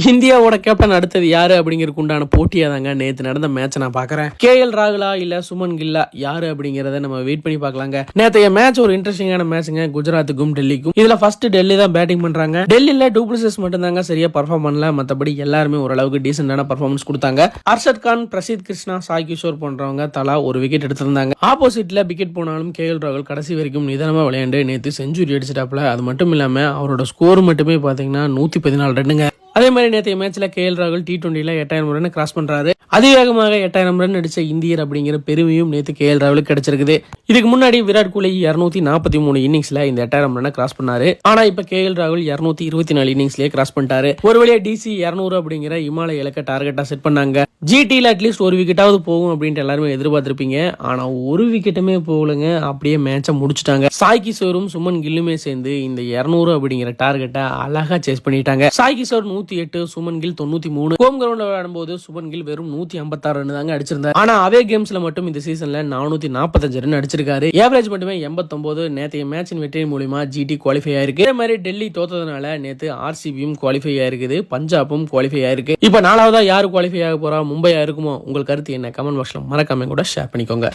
இந்தியாவோட கேப்டன் அடுத்தது யாரு அப்படிங்கிறதுக்கு உண்டான போட்டியா தாங்க நேற்று நடந்த மேட்சை நான் பாக்குறேன். KL ராகுலா இல்ல சுமன் கில்லா யாரு அப்படிங்கறத நம்ம வெயிட் பண்ணி பாக்கலாங்க. நேற்றைய மேட்ச் ஒரு இன்ட்ரெஸ்டிங்கான மேட்சுங்க. குஜராத்துக்கும் டெல்லிக்கும். இதுல ஃபர்ஸ்ட் டெல்லி தான் பேட்டிங் பண்றாங்க. டெல்லியில டூப்ளிசிஸ் மட்டும் தாங்க சரியா பர்ஃபார்ம் பண்ணல. மத்தபடி எல்லாருமே ஓரளவுக்கு டீசென்டான பர்ஃபார்மன்ஸ் கொடுத்தாங்க. அர்ஷத் கான், பிரசித் கிருஷ்ணா, சாய் கிஷோர் போன்றவங்க தலா ஒரு விக்கெட் எடுத்திருந்தாங்க. ஆப்போசிட்ல விக்கெட் போனாலும் KL ராகுல் கடைசி வரைக்கும் நிதானமா விளையாண்டு நேற்று செஞ்சுரி அடிச்சிட்டாப்ல. அது மட்டும் இல்லாம அவரோட ஸ்கோர் மட்டுமே பாத்தீங்கன்னா 114 ரன்னுங்க. அதே மாதிரி நேற்றைய மேட்ச்ல KL ராகுல் T20ல 8000 ரன் கிராஸ் பண்றாரு. அதிவேகமாக 8000 ரன் அடிச்ச இந்தியர் அப்படிங்கிற பெருமையும் நேற்று KL ராகுலுக்கு கிடைச்சிருக்குது. இதுக்கு முன்னாடி விராட் கோலி 243 இன்னிங்ஸ்ல இந்த 8000 ரன் கிராஸ் பண்ணாரு. ஆனா இப்ப KL ராகுல் 224 இன்னிங்ஸ்லயே கிராஸ் பண்ணிட்டாரு. ஒரு வழியா DC 200 அப்படிங்கிற இமாலய இலக்க டார்கெட்டா செட் பண்ணாங்க. GTல அட்லீஸ்ட் ஒரு விக்கெட்டாவது போகும் அப்படின்ட்டு எல்லாருமே எதிர்பார்த்திருப்பீங்க. ஆனா ஒரு விக்கெட்டுமே போகலங்க. அப்படியே மேட்சை முடிச்சுட்டாங்க. சாய் கிஷோரும் சுமன் கில்லுமே சேர்ந்து இந்த 200 அப்படிங்கிற டார்கெட்டை அழகா சேஸ் பண்ணிட்டாங்க. சாய் கிஷோர் 108, சுமன் கில் 93. ஹோம் கிரவுண்ட்ல விளையாடும்போது சுமன் கில் வெறும் 156 ரன் தாங்க அடிச்சிருந்தாரு. ஆனா அவே கேம்ஸ்ல மட்டும் இந்த சீசன்ல 445 ரன் அடிச்சிருக்காரு. ஏவரேஜ் மட்டுமே 89. நேற்றைய மேட்சின் வெற்றி மூலமா GT குவாலிஃபை ஆயிருக்கு. இதே மாதிரி டெல்லி தோத்ததுனால நேற்று RCBயும் குவாலிஃபை ஆயிருக்குது. பஞ்சாபும் குவாலிஃபை ஆயிருக்கு. இப்ப நாலாவதா யாரு குவாலிஃபை ஆக போறா? மும்பையா இருக்குமோ? உங்கள் கருத்து என்ன? கமெண்ட் பாக்ஸ்ல மறக்காம கூட ஷேர் பண்ணிக்கோங்க.